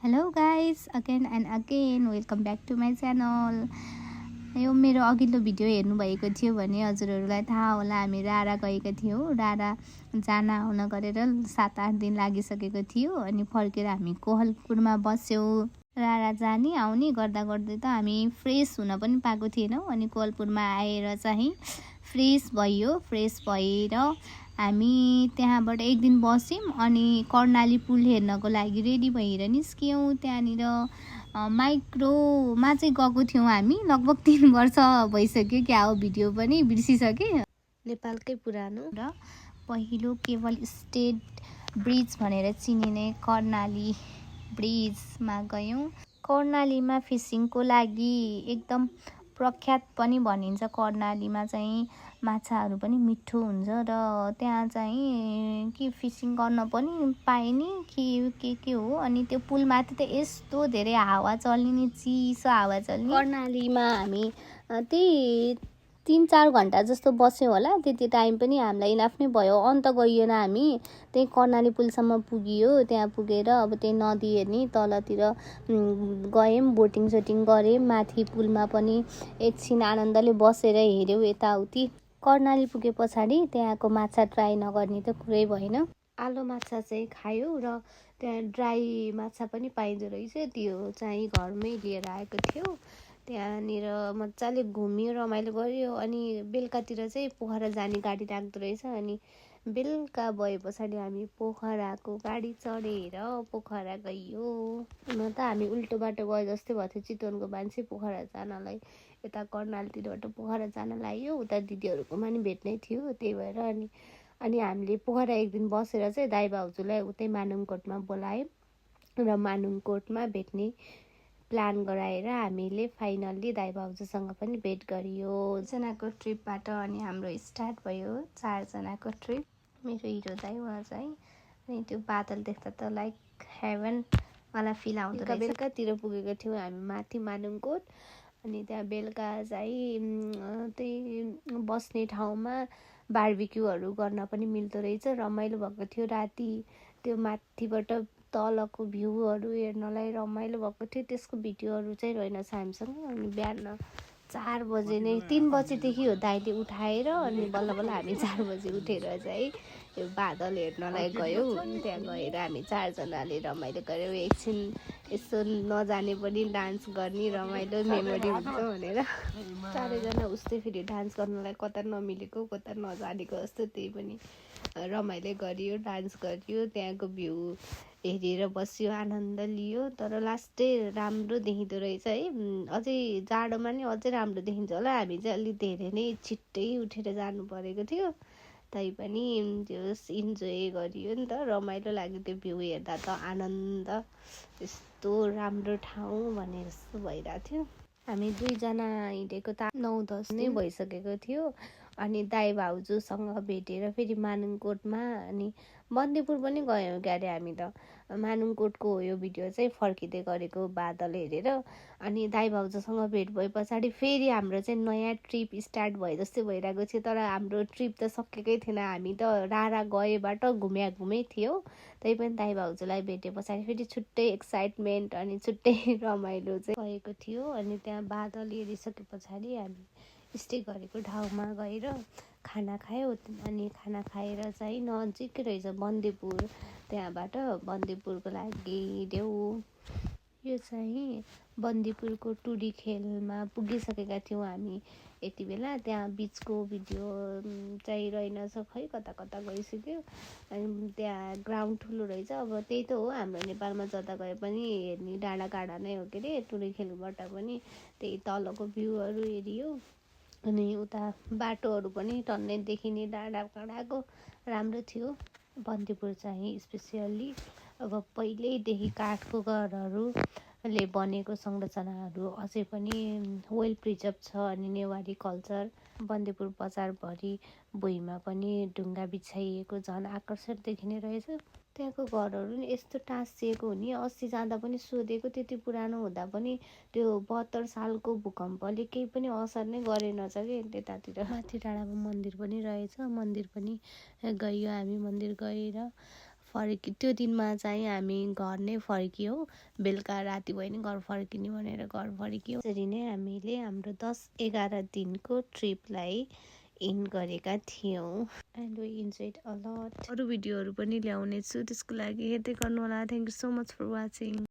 Hello guys, again and again welcome back to my channel. यो मेरो अघिल्लो video हेर्नुभएको थियो भने हजुरहरूलाई थाहा होला, हामी रारा गएका थियौँ। रारा जान आउन गरेर 7-8 दिन लागिसकेको थियो। अनि फर्केर हामी कोहलपुरमा बस्यौँ। रारा जाने आउने गर्दा गर्दै त हामी फ्रेस हुन पनि पाएको थिएनौँ। अनि कोहलपुरमा आएर चाहिँ फ्रेस भएर हामी त्यहाँबाट एक दिन बस्यौँ। अनि कर्णाली पुल हेर्नको लागि रेडी भएर निस्क्यौँ। त्यहाँनिर माइक्रोमा चाहिँ गएको थियौँ हामी। लगभग 3 वर्ष भइसक्यो क्या हो, भिडियो पनि बिर्सिसकेँ। नेपालकै पुरानो र पहिलो केवल स्टेट ब्रिज भनेर चिनिने कर्णाली ब्रिजमा गयौँ। कर्णालीमा फिसिङको लागि एकदम प्रख्यात पनि भनिन्छ। कर्णालीमा चाहिँ माछाहरू पनि मिठो हुन्छ र त्यहाँ चाहिँ कि फिसिङ गर्न पनि पाइने के हो। अनि त्यो पुलमाथि त यस्तो धेरै हावा चल्ने नि, चिसो हावा चल्ने। कर्णालीमा हामी त्यही 3-4 घन्टा जस्तो बस्यौँ होला। त्यति टाइम पनि हामीलाई इनाफ नै भयो। अन्त गइएन, हामी त्यही कर्णाली पुलसम्म पुगियो। त्यहाँ पुगेर अब त्यही नदी हेर्ने तलतिर गयौँ, बोटिङ सोटिङ गऱ्यौँ। माथि पुलमा पनि एकछिन आनन्दले बसेर हेऱ्यौँ यताउति। कर्णाली पुगे पछाडि त्यहाँको माछा ट्राई नगर्ने त कुरै भएन। आलो माछा चाहिँ खायो र त्यहाँ ड्राई माछा पनि पाइँदो रहेछ। त्यो चाहिँ घरमै लिएर आएको थियो। त्यहाँनिर मजाले घुम्यो, रमाइलो गऱ्यो। अनि बेलुकातिर चाहिँ पोखरा जाने गाडी राख्दो रहेछ। अनि बेलुका भए पछाडि हामी पोखराको गाडी चढेर पोखरा गइयो। न त हामी उल्टो बाटो गए जस्तै भएको थियो। चितवनको मान्छे पोखरा जानलाई यता कर्णालीतिरबाट पोखरा जान लाग्यो। उता दिदीहरूकोमा नि भेट्नै थियो, त्यही भएर अनि हामीले पोखरा एक दिन बसेर चाहिँ दाइ भाउजूलाई उतै मानुङकोटमा बोलायौँ र मानुङकोटमा भेट्ने प्लान गराएर हामीले फाइनल्ली दाइ भाउजूसँग पनि भेट गरियो। 4 जनाको ट्रिपबाट अनि हाम्रो स्टार्ट भयो 4 जनाको ट्रिप। मेरो हिरो दाइ उहाँ चाहिँ। अनि त्यो बादल देख्दा त लाइक हेभन वाला फिल आउँदो रहेछ। बेलुकातिर पुगेको थियौँ हामी माथि मानुङकोट। अनि त्यहाँ बेलुका चाहिँ त्यही बस्ने ठाउँमा बार्बिक्यूहरू गर्न पनि मिल्दो रहेछ। रमाइलो भएको थियो। राति त्यो माथिबाट तलको भ्यूहरू हेर्नलाई रमाइलो भएको थियो। त्यसको भिडियोहरू चाहिँ रहेनछ हामीसँग। अनि बिहान 4 बजे नै 3 बजेदेखि हो दाइले उठाएर। अनि बल्ल बल्ल हामी 4 बजे उठेर चाहिँ यो बादल हेर्नलाई गयौँ। त्यहाँ गएर हामी 4 जनाले रमाइलो गऱ्यौँ। एकछिन यसो नजाने पनि डान्स गर्ने, रमाइलो मेमोरी हुन्छ भनेर 4 जना उस्तै फेरि डान्स गर्नलाई कता नमिलेको कता नजानेको जस्तो, त्यही पनि रमाइलो गरियो, डान्स गरियो। त्यहाँको भ्यू हेरेर बस्यो, आनन्द लियो। तर लास्टै राम्रो देखिँदो रहेछ है। अझै जाडोमा नि अझै राम्रो देखिन्छ होला। हामी चाहिँ अलिक धेरै नै छिट्टै उठेर जानु परेको थियो। तै पनि त्यो इन्जोय गरियो नि त, रमाइलो लाग्यो। त्यो भ्यू हेर्दा त आनन्द, यस्तो राम्रो ठाउँ भने जस्तो भइरहेको थियो। हामी 2 जना हिँडेको त 9-10 नै भइसकेको थियो। अनि दाइ भाउजूसँग भेटेर फेरि मानुङकोटमा अनि बन्दीपुर पनि गयौँ क्यारे हामी त। मानुङकोटको हो यो भिडियो चाहिँ, फर्किँदै गरेको बादल हेरेर। अनि दाइ भाउजूसँग भेट भए पछाडि फेरि हाम्रो चाहिँ नयाँ ट्रिप स्टार्ट भए जस्तै भइरहेको थियो। तर हाम्रो ट्रिप त सकेकै थिएन। हामी त रारा गएबाट घुमै थियो। त्यही पनि दाइ भाउजूलाई भेटे पछाडि फेरि छुट्टै एक्साइटमेन्ट अनि छुट्टै रमाइलो चाहिँ भएको थियो। अनि त्यहाँ बादल हेरिसके पछाडि हामी स्टे गरेको ठाउँमा गएर खाना खायो। अनि खाना खाएर चाहिँ नजिकै रहेछ बन्दीपुर। त्यहाँबाट बन्दीपुरको लागि हिँड्यौँ। यो चाहिँ बन्दीपुरको टुडी खेलमा पुगिसकेका थियौँ हामी यति बेला। त्यहाँ बिचको भिडियो चाहिँ रहेनछ, खै कता कता गइसक्यो। अनि त्यहाँ ग्राउन्ड ठुलो रहेछ। अब त्यही त हो, हाम्रो नेपालमा जता गए पनि हेर्ने डाँडा काँडा नै हो के अरे। टुडी खेलबाट पनि त्यही तलको भ्यूहरू हेरियो। अनि उता बाटोहरू पनि टन्नै देखिने डाँडा काँडाको राम्रो थियो। बन्दीपुर चाहिँ स्पेसियल्ली अब पहिल्यैदेखि काठको घरहरूले बनेको संरचनाहरू अझै पनि वेल प्रिजर्भ छ। अनि नेवारी कल्चर बन्दीपुर बजारभरि भुइँमा पनि ढुङ्गा बिछाइएको झन् आकर्षक देखिने रहेछ। त्यहाँको घरहरू नि यस्तो टाँसिएको हुने। अस्ति जाँदा पनि सोधेको, त्यति पुरानो हुँदा पनि त्यो 72 सालको भूकम्पले केही पनि असर नै गरेनछ कि त्यतातिर। माथि डाँडामा मन्दिर पनि रहेछ। मन्दिर पनि गइयो हामी। मन्दिर गएर फर्क्यो। त्यो दिनमा चाहिँ हामी घर नै फर्क्यौँ, बेलुका राति भयो नि घर फर्किने भनेर घर फर्क्यौँ। त्यसरी नै हामीले हाम्रो 10-11 दिनको ट्रिपलाई इन गरेका थियौँ and we enjoyed a lot. अरू भिडियोहरू पनि ल्याउने छु, त्यसको लागि हेर्दै गर्नु होला। Thank you so much for watching.